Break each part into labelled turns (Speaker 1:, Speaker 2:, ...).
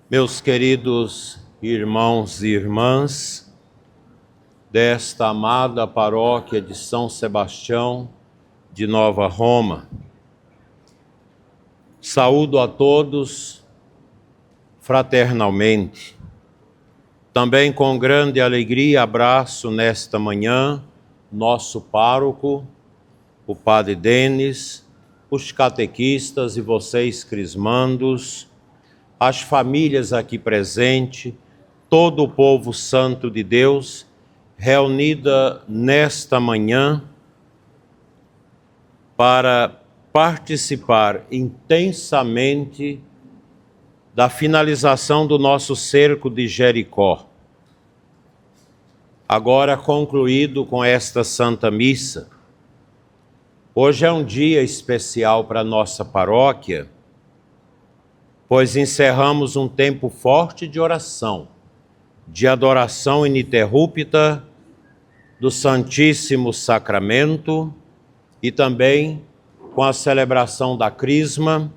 Speaker 1: Meus queridos irmãos e irmãs desta amada paróquia de São Sebastião de Nova Roma, saúdo a todos fraternalmente. Também com grande alegria abraço nesta manhã nosso pároco, o Padre Denis, os catequistas e vocês crismandos, as famílias aqui presentes, todo o povo santo de Deus, reunida nesta manhã para participar intensamente da finalização do nosso cerco de Jericó. Agora concluído com esta Santa Missa. Hoje é um dia especial para a nossa paróquia, pois encerramos um tempo forte de oração, de adoração ininterrupta do Santíssimo Sacramento e também com a celebração da Crisma,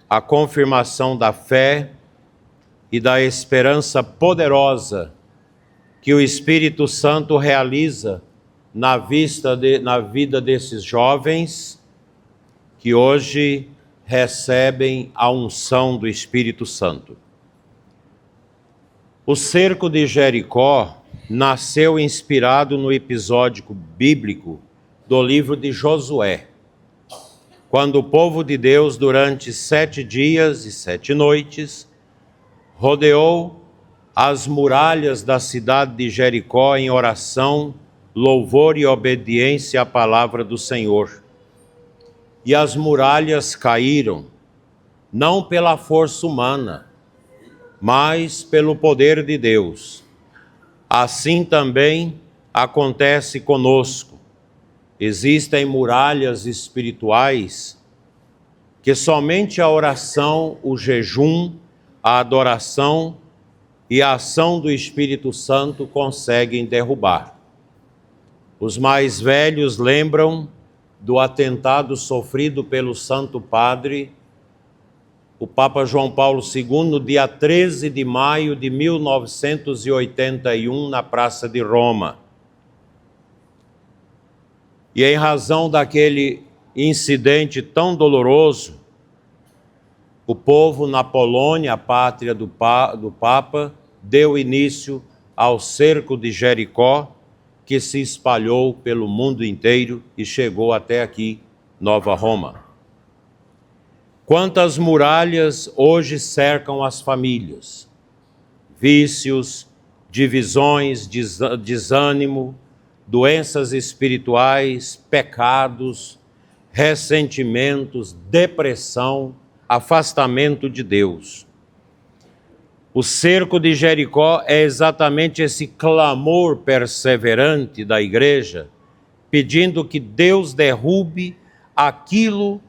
Speaker 1: a confirmação da fé e da esperança poderosa que o Espírito Santo realiza na vida desses jovens que hoje recebem a unção do Espírito Santo. O cerco de Jericó nasceu inspirado no episódio bíblico do livro de Josué, quando o povo de Deus, durante 7 dias e 7 noites, rodeou as muralhas da cidade de Jericó em oração, louvor e obediência à palavra do Senhor. E as muralhas caíram, não pela força humana, mas pelo poder de Deus. Assim também acontece conosco. Existem muralhas espirituais que somente a oração, o jejum, a adoração e a ação do Espírito Santo conseguem derrubar. Os mais velhos lembram do atentado sofrido pelo Santo Padre, o Papa João Paulo II, no dia 13 de maio de 1981, na Praça de Roma. E em razão daquele incidente tão doloroso, o povo na Polônia, a pátria do Papa, deu início ao cerco de Jericó, que se espalhou pelo mundo inteiro e chegou até aqui, Nova Roma. Quantas muralhas hoje cercam as famílias? Vícios, divisões, desânimo, doenças espirituais, pecados, ressentimentos, depressão, afastamento de Deus. O cerco de Jericó é exatamente esse clamor perseverante da igreja, pedindo que Deus derrube aquilo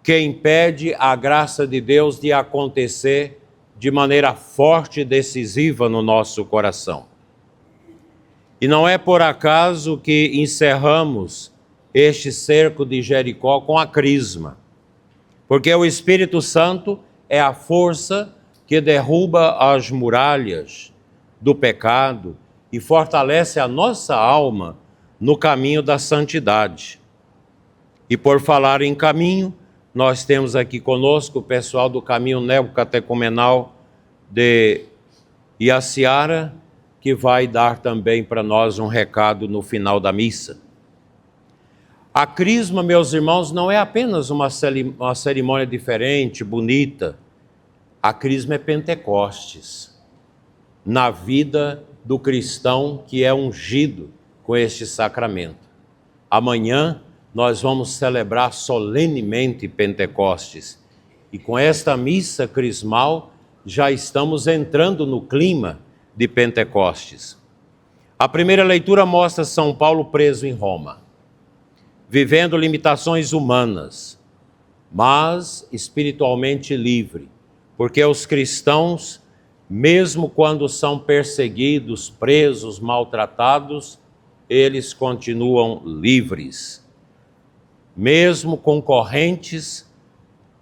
Speaker 1: que impede a graça de Deus de acontecer de maneira forte e decisiva no nosso coração. E não é por acaso que encerramos este cerco de Jericó com a Crisma, porque o Espírito Santo é a força que derruba as muralhas do pecado e fortalece a nossa alma no caminho da santidade. E por falar em caminho, nós temos aqui conosco o pessoal do caminho neocatecumenal de Iaciara, que vai dar também para nós um recado no final da missa. A Crisma, meus irmãos, não é apenas uma cerimônia diferente, bonita. A Crisma é Pentecostes, na vida do cristão que é ungido com este sacramento. Amanhã nós vamos celebrar solenemente Pentecostes. E com esta missa crismal já estamos entrando no clima de Pentecostes. A primeira leitura mostra São Paulo preso em Roma, vivendo limitações humanas, mas espiritualmente livre. Porque os cristãos, mesmo quando são perseguidos, presos, maltratados, eles continuam livres. Mesmo com correntes,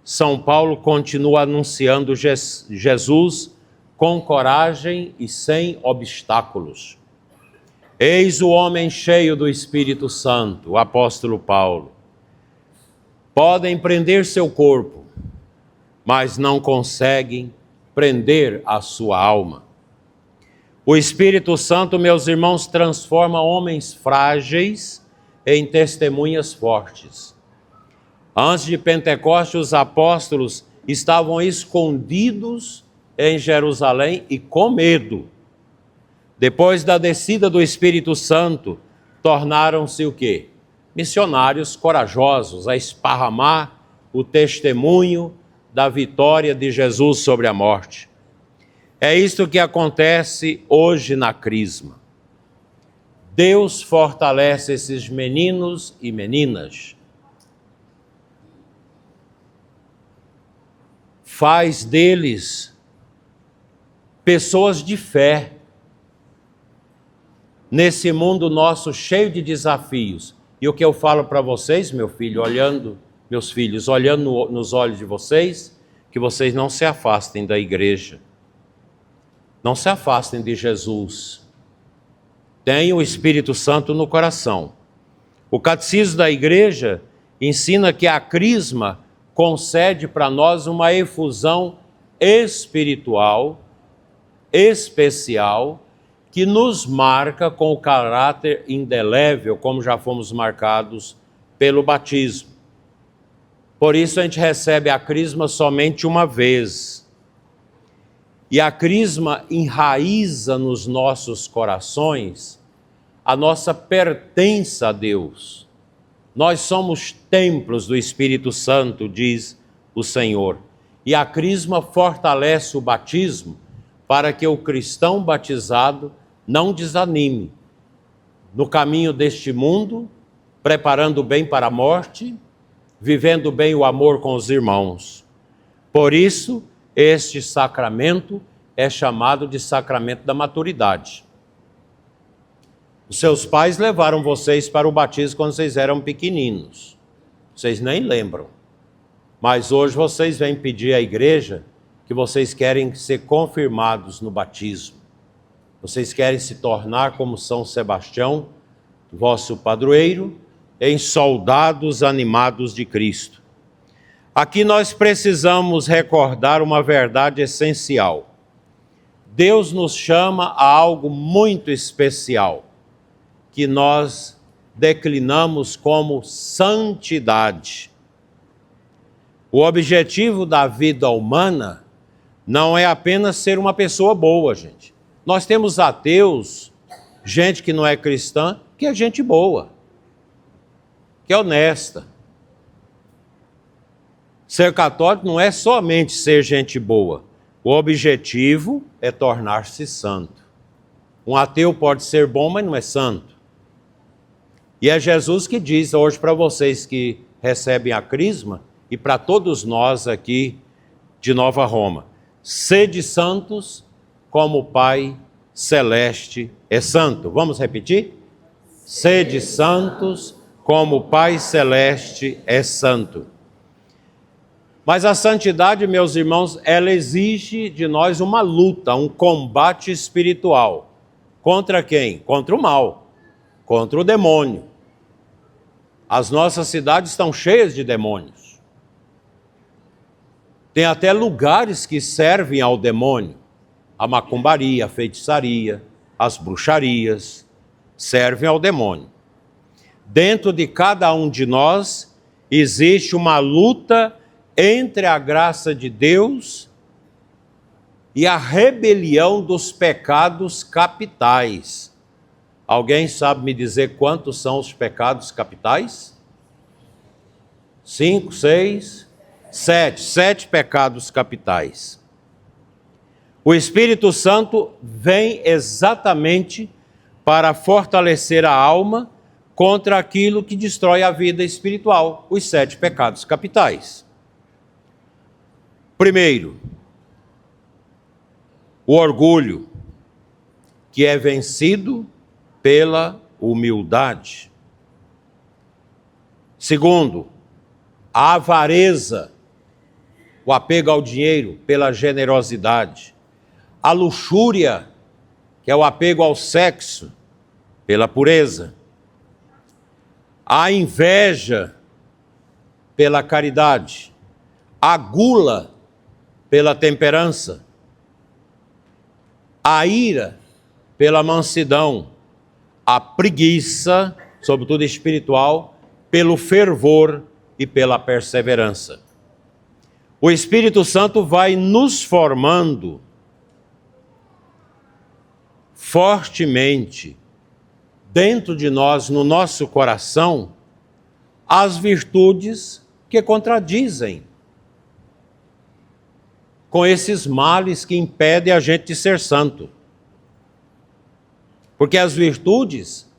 Speaker 1: São Paulo continua anunciando Jesus com coragem e sem obstáculos. Eis o homem cheio do Espírito Santo, o apóstolo Paulo. Podem prender seu corpo, mas não conseguem prender a sua alma. O Espírito Santo, meus irmãos, transforma homens frágeis em testemunhas fortes. Antes de Pentecostes, os apóstolos estavam escondidos em Jerusalém e com medo. Depois da descida do Espírito Santo, tornaram-se o quê? Missionários corajosos a esparramar o testemunho da vitória de Jesus sobre a morte. É isto que acontece hoje na Crisma. Deus fortalece esses meninos e meninas. Faz deles pessoas de fé. Nesse mundo nosso cheio de desafios. E o que eu falo para vocês, meus filhos, olhando nos olhos de vocês, que vocês não se afastem da igreja. Não se afastem de Jesus. Tenham o Espírito Santo no coração. O catecismo da igreja ensina que a Crisma concede para nós uma efusão espiritual, especial, que nos marca com o caráter indelével, como já fomos marcados pelo batismo. Por isso a gente recebe a Crisma somente uma vez. E a Crisma enraiza nos nossos corações a nossa pertença a Deus. Nós somos templos do Espírito Santo, diz o Senhor. E a Crisma fortalece o batismo para que o cristão batizado não desanime no caminho deste mundo, preparando bem para a morte, vivendo bem o amor com os irmãos. Por isso, este sacramento é chamado de sacramento da maturidade. Os seus pais levaram vocês para o batismo quando vocês eram pequeninos. Vocês nem lembram. Mas hoje vocês vêm pedir à igreja que vocês querem ser confirmados no batismo. Vocês querem se tornar como São Sebastião, vosso padroeiro, em soldados animados de Cristo. Aqui nós precisamos recordar uma verdade essencial. Deus nos chama a algo muito especial, que nós declinamos como santidade. O objetivo da vida humana não é apenas ser uma pessoa boa, gente. Nós temos ateus, gente que não é cristã, que é gente boa, que é honesta. Ser católico não é somente ser gente boa. O objetivo é tornar-se santo. Um ateu pode ser bom, mas não é santo. E é Jesus que diz hoje para vocês que recebem a Crisma e para todos nós aqui de Nova Roma: sede santos como o Pai Celeste é santo. Vamos repetir? Sede santos como o Pai Celeste é santo. Mas a santidade, meus irmãos, ela exige de nós uma luta, um combate espiritual. Contra quem? Contra o mal, contra o demônio. As nossas cidades estão cheias de demônios. Tem até lugares que servem ao demônio. A macumbaria, a feitiçaria, as bruxarias, servem ao demônio. Dentro de cada um de nós existe uma luta entre a graça de Deus e a rebelião dos pecados capitais. Alguém sabe me dizer quantos são os pecados capitais? 5, 6, 7. 7 pecados capitais. O Espírito Santo vem exatamente para fortalecer a alma contra aquilo que destrói a vida espiritual, os 7 pecados capitais. Primeiro, o orgulho, que é vencido pela humildade. Segundo, a avareza, o apego ao dinheiro, pela generosidade. A luxúria, que é o apego ao sexo, pela pureza. A inveja, pela caridade. A gula, pela temperança. A ira, pela mansidão. A preguiça, sobretudo espiritual, pelo fervor e pela perseverança. O Espírito Santo vai nos formando fortemente dentro de nós, no nosso coração, as virtudes que contradizem com esses males que impedem a gente de ser santo. Porque as virtudes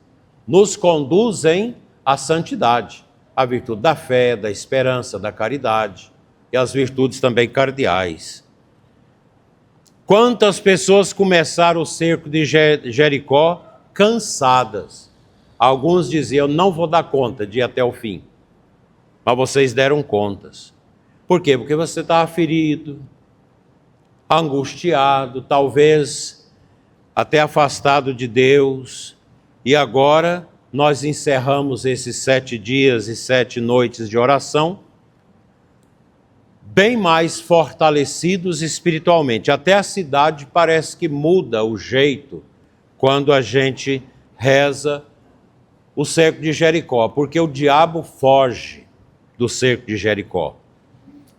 Speaker 1: nos conduzem à santidade, a virtude da fé, da esperança, da caridade e as virtudes também cardeais. Quantas pessoas começaram o cerco de Jericó cansadas? Alguns diziam, não vou dar conta de ir até o fim. Mas vocês deram contas. Por quê? Porque você estava ferido, angustiado, talvez até afastado de Deus. E agora nós encerramos esses 7 dias e 7 noites de oração bem mais fortalecidos espiritualmente. Até a cidade parece que muda o jeito quando a gente reza o cerco de Jericó, porque o diabo foge do cerco de Jericó.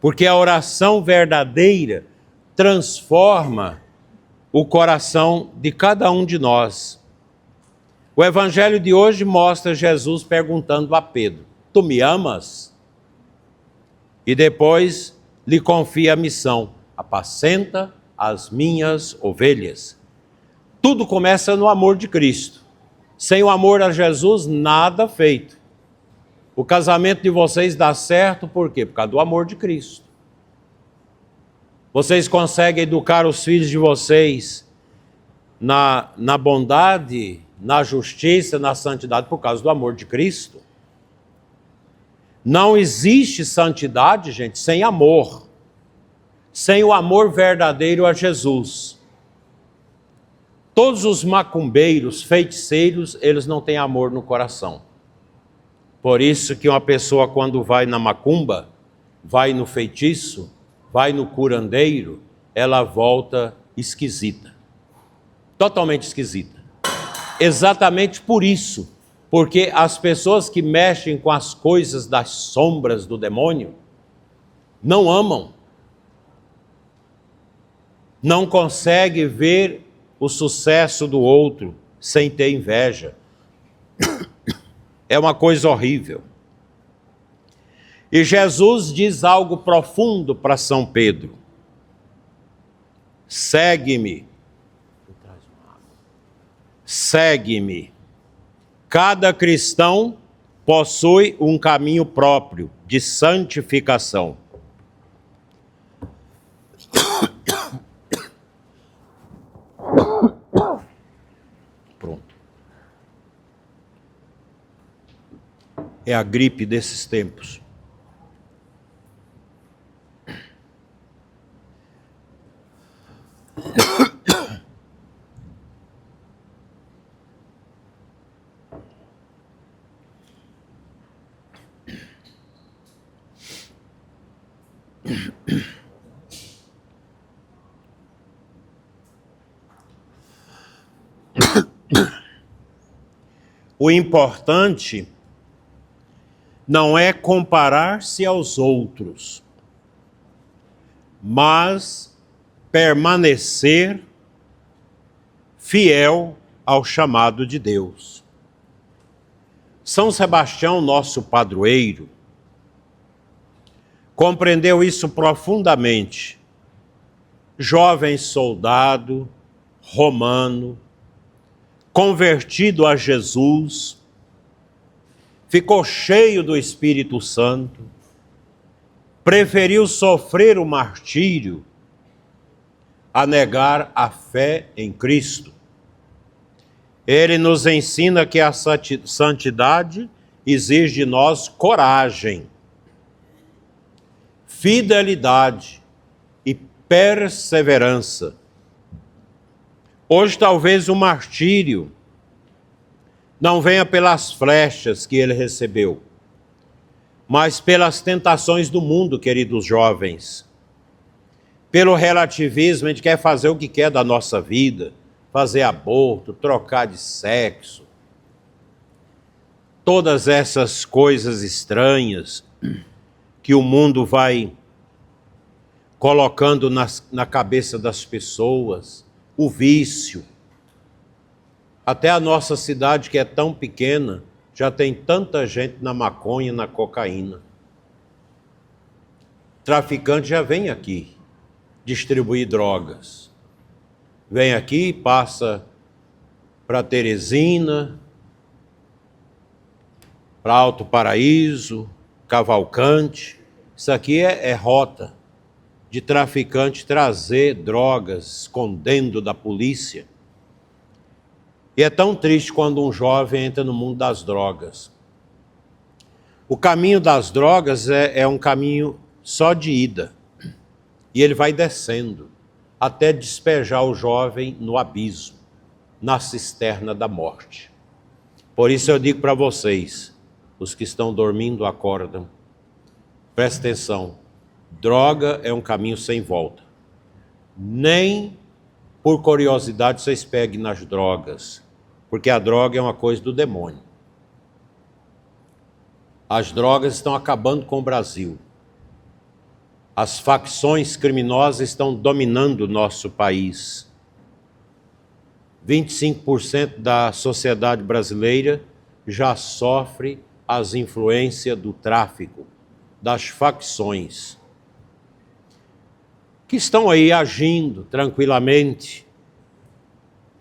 Speaker 1: Porque a oração verdadeira transforma o coração de cada um de nós. O evangelho de hoje mostra Jesus perguntando a Pedro, tu me amas? E depois lhe confia a missão, apacenta as minhas ovelhas. Tudo começa no amor de Cristo. Sem o amor a Jesus, nada feito. O casamento de vocês dá certo, por quê? Por causa do amor de Cristo. Vocês conseguem educar os filhos de vocês na bondade, na justiça, na santidade, por causa do amor de Cristo. Não existe santidade, gente, sem amor. Sem o amor verdadeiro a Jesus. Todos os macumbeiros, feiticeiros, eles não têm amor no coração. Por isso que uma pessoa quando vai na macumba, vai no feitiço, vai no curandeiro, ela volta esquisita. Totalmente esquisita. Exatamente por isso. Porque as pessoas que mexem com as coisas das sombras do demônio não amam. Não conseguem ver o sucesso do outro sem ter inveja. É uma coisa horrível. E Jesus diz algo profundo para São Pedro. Segue-me. Segue-me. Cada cristão possui um caminho próprio de santificação. Pronto. É a gripe desses tempos. O importante não é comparar-se aos outros, mas permanecer fiel ao chamado de Deus. São Sebastião, nosso padroeiro, compreendeu isso profundamente. Jovem soldado romano, convertido a Jesus, ficou cheio do Espírito Santo, preferiu sofrer o martírio a negar a fé em Cristo. Ele nos ensina que a santidade exige de nós coragem, fidelidade e perseverança, Hoje talvez o martírio não venha pelas flechas que ele recebeu, mas pelas tentações do mundo, queridos jovens. Pelo relativismo, a gente quer fazer o que quer da nossa vida, fazer aborto, trocar de sexo, todas essas coisas estranhas que o mundo vai colocando na cabeça das pessoas, o vício. Até a nossa cidade, que é tão pequena, já tem tanta gente na maconha, na cocaína. Traficante já vem aqui distribuir drogas. Vem aqui, passa para Teresina, para Alto Paraíso, Cavalcante. Isso aqui é rota de traficante trazer drogas, escondendo da polícia. E é tão triste quando um jovem entra no mundo das drogas. O caminho das drogas é um caminho só de ida. E ele vai descendo, até despejar o jovem no abismo, na cisterna da morte. Por isso eu digo para vocês, os que estão dormindo acordam, presta atenção, droga é um caminho sem volta. Nem por curiosidade vocês peguem nas drogas, porque a droga é uma coisa do demônio. As drogas estão acabando com o Brasil. As facções criminosas estão dominando o nosso país. 25% da sociedade brasileira já sofre as influências do tráfico, das facções, que estão aí agindo tranquilamente,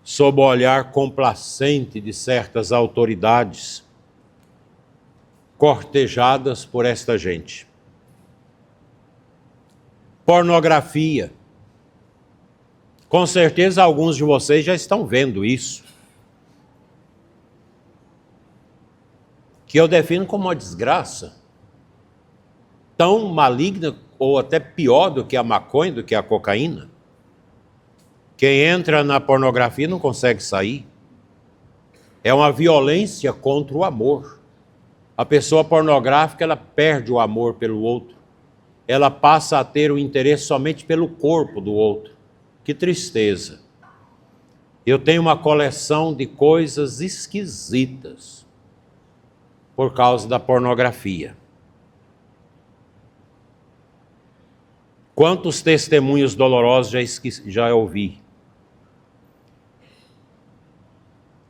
Speaker 1: sob o olhar complacente de certas autoridades, cortejadas por esta gente. Pornografia. Com certeza alguns de vocês já estão vendo isso, que eu defino como uma desgraça, tão maligna ou até pior do que a maconha, do que a cocaína. Quem entra na pornografia não consegue sair. É uma violência contra o amor. A pessoa pornográfica, ela perde o amor pelo outro. Ela passa a ter o interesse somente pelo corpo do outro. Que tristeza. Eu tenho uma coleção de coisas esquisitas por causa da pornografia. Quantos testemunhos dolorosos já ouvi.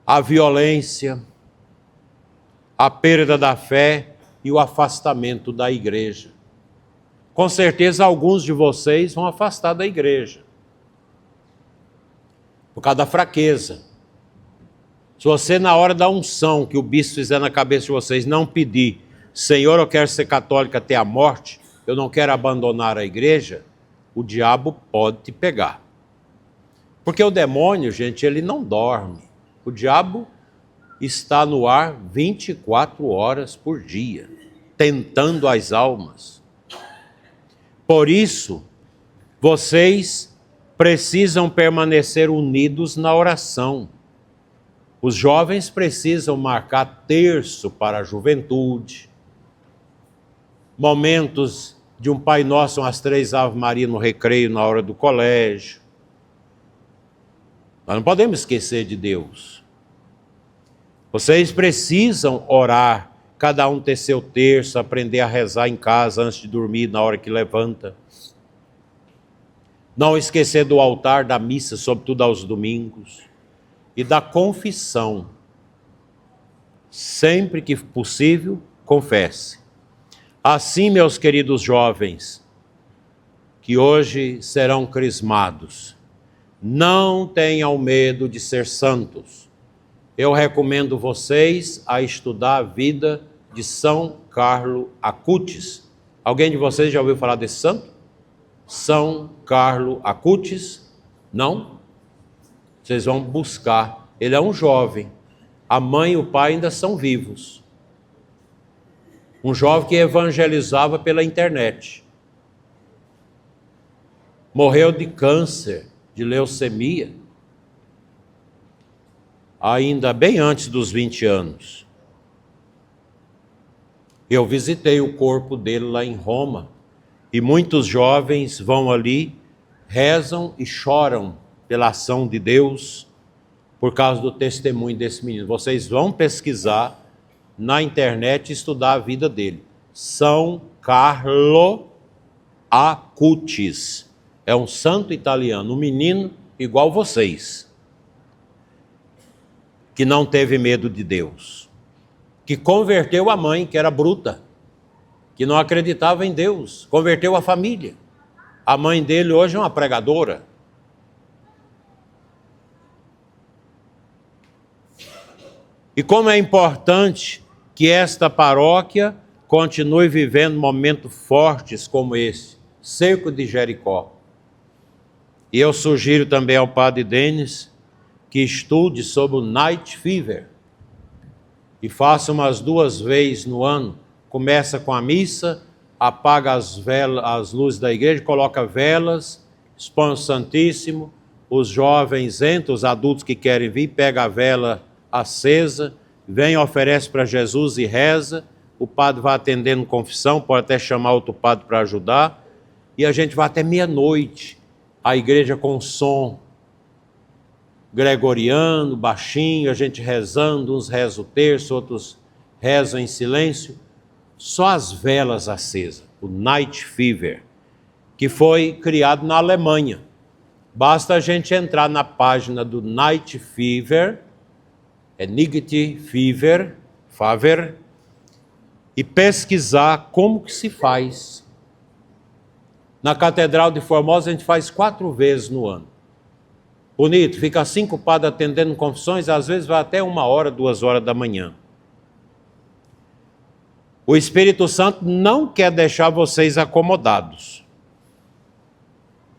Speaker 1: A violência, a perda da fé e o afastamento da igreja. Com certeza alguns de vocês vão afastar da igreja, por causa da fraqueza. Se você, na hora da unção que o bispo fizer na cabeça de vocês, não pedir, Senhor, eu quero ser católico até a morte, eu não quero abandonar a igreja, o diabo pode te pegar. Porque o demônio, gente, ele não dorme. O diabo está no ar 24 horas por dia, tentando as almas. Por isso, vocês precisam permanecer unidos na oração. Os jovens precisam marcar terço para a juventude, momentos de um Pai Nosso, umas 3 Ave Maria no recreio, na hora do colégio. Nós não podemos esquecer de Deus. Vocês precisam orar, cada um ter seu terço, aprender a rezar em casa antes de dormir, na hora que levanta. Não esquecer do altar, da missa, sobretudo aos domingos. E da confissão. Sempre que possível, confesse. Assim, meus queridos jovens, que hoje serão crismados, não tenham medo de ser santos. Eu recomendo vocês a estudar a vida de São Carlo Acutis. Alguém de vocês já ouviu falar desse santo? São Carlo Acutis? Não? Vocês vão buscar. Ele é um jovem. A mãe e o pai ainda são vivos. Um jovem que evangelizava pela internet. Morreu de câncer, de leucemia. ainda bem antes dos 20 anos. Eu visitei o corpo dele lá em Roma, e muitos jovens vão ali, rezam e choram pela ação de Deus, por causa do testemunho desse menino. Vocês vão pesquisar na internet e estudar a vida dele. São Carlo Acutis. É um santo italiano, um menino igual vocês, que não teve medo de Deus, que converteu a mãe, que era bruta, que não acreditava em Deus, converteu a família. A mãe dele hoje é uma pregadora. E como é importante que esta paróquia continue vivendo momentos fortes como esse, cerco de Jericó. E eu sugiro também ao padre Denis que estude sobre o Night Fever e faça umas 2 vezes no ano. Começa com a missa, apaga as velas, as luzes da igreja, coloca velas, expõe o Santíssimo, os jovens entram, os adultos que querem vir, pega a vela acesa, vem, oferece para Jesus e reza. O padre vai atendendo confissão, pode até chamar outro padre para ajudar, e a gente vai até meia-noite, a igreja com som gregoriano, baixinho, a gente rezando, uns rezam o terço, outros rezam em silêncio, só as velas acesas, o Night Fever, que foi criado na Alemanha. Basta a gente entrar na página do Night Fever, é Night Fever, e pesquisar como que se faz. Na Catedral de Formosa a gente faz 4 vezes no ano. Bonito, fica 5 padres atendendo confissões, às vezes vai até 1 hora, 2 horas da manhã. O Espírito Santo não quer deixar vocês acomodados.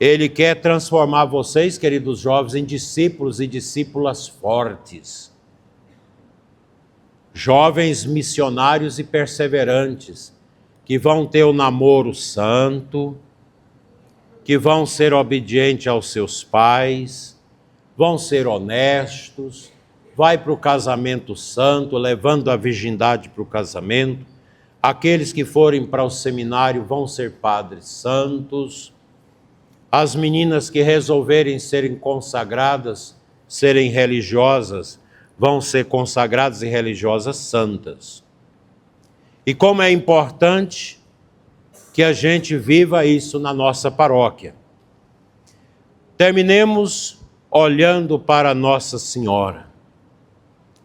Speaker 1: Ele quer transformar vocês, queridos jovens, em discípulos e discípulas fortes. Jovens missionários e perseverantes, que vão ter o namoro santo, que vão ser obedientes aos seus pais, vão ser honestos, vai para o casamento santo, levando a virgindade para o casamento. Aqueles que forem para o seminário vão ser padres santos. As meninas que resolverem serem consagradas, serem religiosas, vão ser consagradas e religiosas santas. E como é importante que a gente viva isso na nossa paróquia. Terminemos olhando para Nossa Senhora,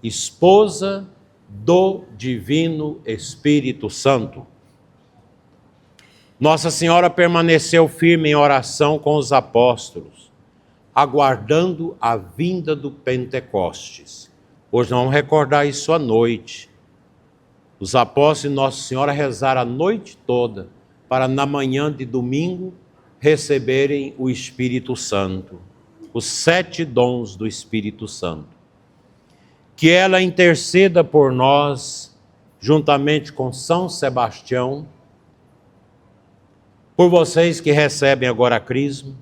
Speaker 1: esposa do Divino Espírito Santo. Nossa Senhora permaneceu firme em oração com os apóstolos, aguardando a vinda do Pentecostes. Hoje nós vamos recordar isso à noite. Os apóstolos e Nossa Senhora rezaram a noite toda para na manhã de domingo receberem o Espírito Santo, os 7 dons do Espírito Santo. Que ela interceda por nós, juntamente com São Sebastião, por vocês que recebem agora a Crisma,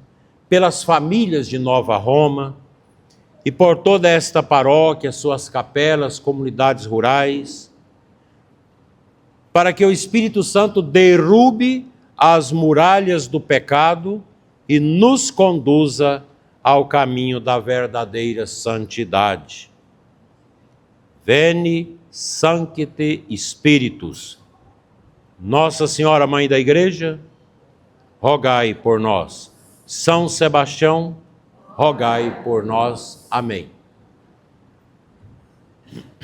Speaker 1: pelas famílias de Nova Roma e por toda esta paróquia, suas capelas, comunidades rurais, para que o Espírito Santo derrube as muralhas do pecado e nos conduza ao caminho da verdadeira santidade. Veni Sancte Spiritus. Nossa Senhora, Mãe da Igreja, rogai por nós. São Sebastião, rogai por nós. Amém.